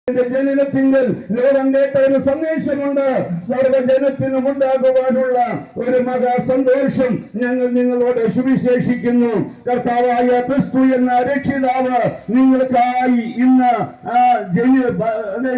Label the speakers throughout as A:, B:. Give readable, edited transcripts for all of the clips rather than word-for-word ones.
A: ജനനത്തിങ്കൽ ലോകം കേട്ട ഒരു സന്ദേശമുണ്ട്. സർവജനത്തിനും ഉണ്ടാകുവാനുള്ള ഒരു മഹാ സന്തോഷം ഞങ്ങൾ നിങ്ങളോട് സുവിശേഷിക്കുന്നു. കർത്താവായ ക്രിസ്തു എന്ന രക്ഷിതാവ് നിങ്ങൾക്കായി ഇന്ന്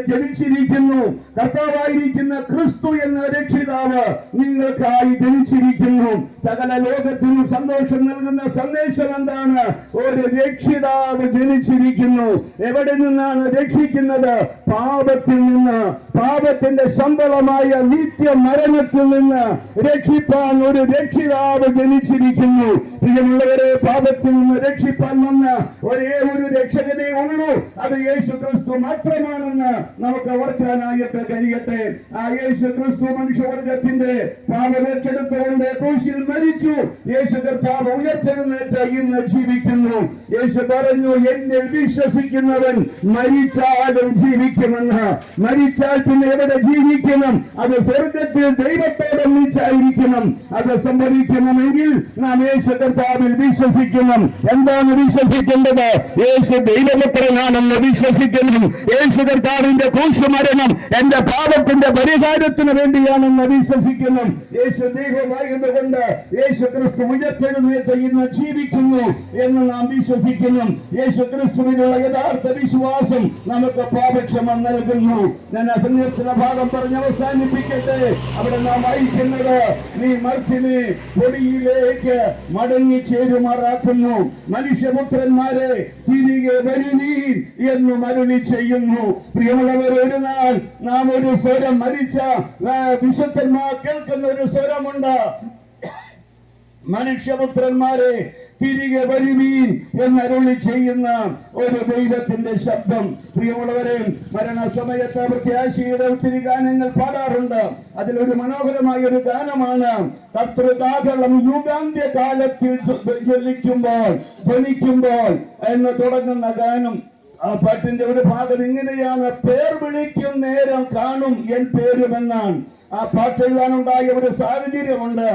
A: ജനിച്ചിരിക്കുന്നു. കർത്താവായിരിക്കുന്ന ക്രിസ്തു എന്ന രക്ഷിതാവ് നിങ്ങൾക്കായി ജനിച്ചിരിക്കുന്നു. സകല ലോകത്തിനും സന്തോഷം നൽകുന്ന സന്ദേശം എന്താണ്? ഒരു രക്ഷിതാവ് ജനിച്ചിരിക്കുന്നു. എവിടെ നിന്നാണ് രക്ഷിക്കുന്നത്? പാപത്തിൽ നിന്ന്, പാപത്തിന്റെ ശമ്പളമായ നിത്യ മരണത്തിൽ നിന്ന് രക്ഷിപ്പാൻ ഒരു രക്ഷിതാവ് ജനിച്ചിരിക്കുന്നു. പ്രിയമുള്ളവരെ, പാപത്തിൽ നിന്ന് രക്ഷിപ്പാൻ വന്ന ഒരേ ഒരു രക്ഷകനേ ഉള്ളൂ. അത് യേശു ക്രിസ്തു മാത്രമാണെന്ന് നമുക്ക് ഓർക്കാനായിട്ട് കഴിയട്ടെ. ആ യേശു ക്രിസ്തു മനുഷ്യവർഗത്തിന്റെ പാപമേറ്റെടുത്തുകൊണ്ട് ക്രൂശിൽ മരിച്ചു. യേശു കർത്താവ് ഉയർത്തെഴുന്നേറ്റ് ഇന്ന് ജീവിക്കുന്നു. യേശു പറഞ്ഞു, എന്നിൽ വിശ്വസിക്കുന്നവൻ മരിച്ചാലും ജീവിക്കുമെന്ന്. മരിച്ചാൽ പിന്നെ എവിടെ ജീവിക്കണം? അത് സ്വർഗത്തിൽ ദൈവത്തോടൊന്നിച്ചായിരിക്കണം. അത് സംഭവിക്കണമെങ്കിൽ നാം യേശു കർത്താവിൽ വിശ്വസിക്കണം. എന്താണ് വിശ്വസിക്കേണ്ടത്? യേശു ദൈവപുത്രനാണെന്ന് വിശ്വസിക്കണം. യേശു കർത്താവിന്റെ ക്രൂശുമരണം എന്റെ പാപത്തിന്റെ പരിഹാരത്തിന് വേണ്ടിയാണെന്ന് വിശ്വസിക്കണം. യേശു ദൈവമായതുകൊണ്ട് യേശു ക്രിസ്തു ഉയർത്തെഴുന്നേറ്റ് ഇന്ന് ജീവിക്കുന്നു എന്ന് നാം വിശ്വസിക്കണം. യേശു ക്രിസ്തുവിനുള്ള യഥാർത്ഥ വിശ്വാസം നമുക്ക് പാപക്ഷമ നൽകുന്നു. ഞാൻ ആ സന്ദർഭത്തിന്റെ ഭാഗം പറഞ്ഞ് അവസാനിപ്പിക്കട്ടെ. അവിടെ നാം വായിക്കുന്നത്, നീ മർത്തിനെ പൊടിയിലേക്ക് മടങ്ങി ചേരുമാറാക്കുന്നു, മനുഷ്യപുത്രന്മാരെ തിരികെ വരുവീൻ എന്നും അരുളി ചെയ്യുന്നു. പ്രിയമുള്ളവർ, ഒരു നാൾ നാം ഒരു സ്വരം, മരിച്ച വിശുദ്ധന്മാർ കേൾക്കുന്ന ഒരു സ്വരമുണ്ട്, മനുഷ്യപുത്രന്മാരെ തിരികെ വരുവീൻ എന്നരുളി ചെയ്യുന്ന ഒരു ദൈവത്തിന്റെ ശബ്ദം. പ്രിയമുള്ളവരെ, മരണസമയത്ത് പ്രത്യാശയുടെ ഒത്തിരി ഗാനങ്ങൾ പാടാറുണ്ട്. അതിലൊരു മനോഹരമായ ഒരു ഗാനമാണ് കർത്തൃകാഹളം യുഗാന്ത്യ കാലത്തിൽ ധ്വനിക്കുമ്പോൾ എന്ന് തുടങ്ങുന്ന ഗാനം. ആ പാട്ടിന്റെ ഒരു ഭാഗം ഇങ്ങനെയാണ്: പേർ വിളിക്കും നേരം കാണും എൻ പേരുമെന്നാണ്. ആ പാട്ട് എഴുതാനുണ്ടായ ഒരു സാഹചര്യമുണ്ട്.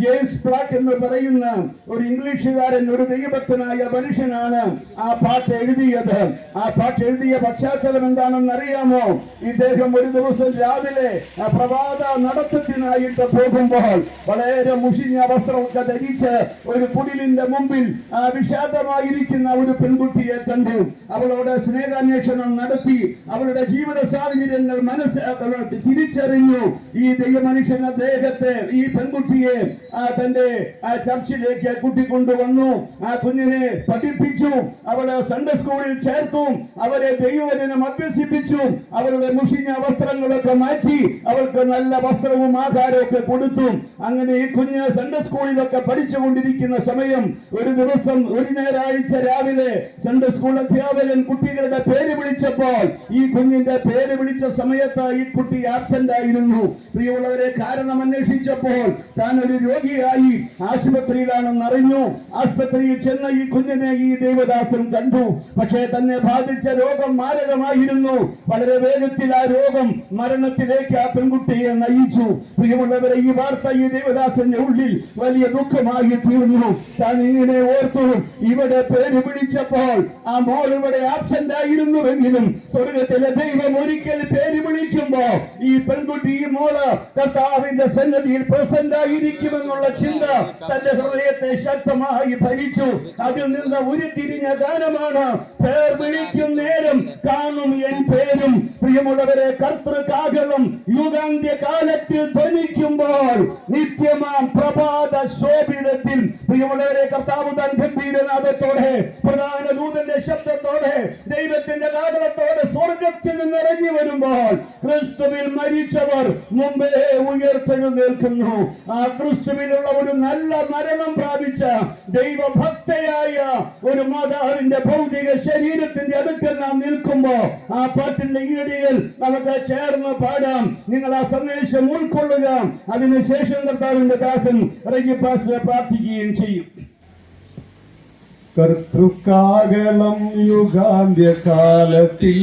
A: ജെയിംസ് പ്ലാക്ക് എന്ന് പറയുന്ന ഒരു ഇംഗ്ലീഷുകാരൻ, ഒരു ദൈവഭക്തനായ മനുഷ്യനാണ് ആ പാട്ട് എഴുതിയത്. ആ പാട്ട് എഴുതിയ പശ്ചാത്തലം എന്താണെന്ന് അറിയാമോ? ഇദ്ദേഹം ഒരു ദിവസം രാവിലെ പ്രഭാത നടത്തത്തിനായിട്ട് പോകുമ്പോൾ വളരെ മുഷിഞ്ഞ വസ്ത്രമൊക്കെ ധരിച്ച് ഒരു കുടിലിന്റെ മുമ്പിൽ വിഷാദമായിരിക്കുന്ന ഒരു പെൺകുട്ടിയെ കണ്ടു. അവളോട് സ്നേഹാന്വേഷണം നടത്തി. അവളുടെ ജീവിത സാഹചര്യങ്ങൾ തിരിച്ചറിഞ്ഞു. ഈ ദൈവമനുഷ്യൻ അദ്ദേഹത്തെ, ഈ പെൺകുട്ടിയെ തന്റെ ചർച്ചിലേക്ക് കൂട്ടിക്കൊണ്ടുവന്നു. ആ കുഞ്ഞിനെ പഠിപ്പിച്ചു. അവളെ സൺഡേ സ്കൂളിൽ ചേർത്തു. അവരെ ദൈവവചനം അഭ്യസിപ്പിച്ചു. അവരുടെ മുഷിഞ്ഞ വസ്ത്രങ്ങളൊക്കെ മാറ്റി അവൾക്ക് നല്ല വസ്ത്രവും ആഹാരമൊക്കെ കൊടുത്തു. അങ്ങനെ ഈ കുഞ്ഞ് സൺഡേ സ്കൂളിലൊക്കെ പഠിച്ചുകൊണ്ടിരിക്കുന്ന സമയം ഒരു ദിവസം, ഒരു ഞായറാഴ്ച രാവിലെ സൺഡേ സ്കൂൾ അധ്യാപകൻ കുട്ടികളുടെ പേര് വിളിച്ചപ്പോൾ, ഈ കുഞ്ഞിന്റെ പേര് വിളിച്ച സമയത്ത് ഈ കുട്ടി ആബ്സെന്റ് ആയിരുന്നു. പ്രിയമുള്ളവരെ, കാരണം അന്വേഷിച്ചപ്പോൾ താൻ ഒരു രോഗിയായി ആശുപത്രിയിലാണെന്ന് അറിഞ്ഞു. ആശുപത്രിയിൽ ചെന്ന ഈ കുഞ്ഞിനെ ഈ ദേവദാസൻ കണ്ടു. പക്ഷേ തന്നെ ബാധിച്ച രോഗം മാരകമായിരുന്നു. വളരെ വേഗത്തിൽ ആ രോഗം മരണത്തിലേക്ക് ആ പെൺകുട്ടിയെ നയിച്ചു. പ്രിയമുള്ളവരെ, ഈ വാർത്ത ഈ ദേവദാസന്റെ ഉള്ളിൽ വലിയ ദുഃഖമായി തീർന്നു. താൻ ഇങ്ങനെ ഓർത്തു, ഇവിടെ പേര് വിളിച്ചപ്പോൾ ആ മോൾ ഇവിടെ ആബ്സെന്റ് ആയിരുന്നുവെങ്കിലും സ്വർഗത്തിലെ ദൈവം ഒരിക്കൽ പേര് വിളിക്കുമ്പോ ഈ പെൺകുട്ടി, ഈ മോള് കർത്താവിന്റെ സന്നിധിയിൽ പ്രസന്റ് ആയിരിക്കുമെന്നുള്ള ചിന്ത തന്റെ ഹൃദയത്തെ ശക്തമായി ഭരിച്ചു. അതിൽ നിന്ന് ഉരുത്തിരിഞ്ഞ ഗാനമാണ് പേർ വിളിക്കും നേരം കാണും എൻ പേരും. പ്രിയമുള്ളവരെ, കർത്തൃകാഹളം യുഗാന്ത്യ കാലത്തിൽ ധ്വനിക്കുമ്പോൾ നിത്യമാം പ്രഭാത ശോഭിതത്തിൽ, പ്രിയമുള്ളവരെ, കർത്താവ് താൻ ഗംഭീരനാദത്തോടെ, പ്രധാന ദൂതന്റെ ശബ്ദത്തോടെ, ദൈവത്തിന്റെ കാഹളത്തോടെ സ്വർഗത്തിൽ നിന്ന് ഇറങ്ങി വരുമ്പോൾ ക്രിസ്തുവിൽ മരിച്ചവർ മുമ്പേ ഉയർത്തെഴുന്നേൽക്കുന്നു. ആ ക്രിസ്തുവിലുള്ള ഒരു നല്ല മരണം പ്രാപിച്ച ദൈവഭക്തയായ ഒരു മാതാവിന്റെ ഭൗതിക ശരീരത്തിന്റെ അടുക്കൽ നാം നിൽക്കുമ്പോ ആ പാട്ടിന്റെ ഈടികൾ നമുക്ക് ചേർന്ന് പാടാം. നിങ്ങൾ ആ സന്ദേശം ഉൾക്കൊള്ളുക. അതിനുശേഷം കർത്താവിന്റെ ദാസൻ റെജി പാസ്റ്റർ പ്രാർത്ഥിക്കുകയും ചെയ്യും.
B: കർത്തൃകാഹളം യുഗാന്ത്യ കാലത്തിൽ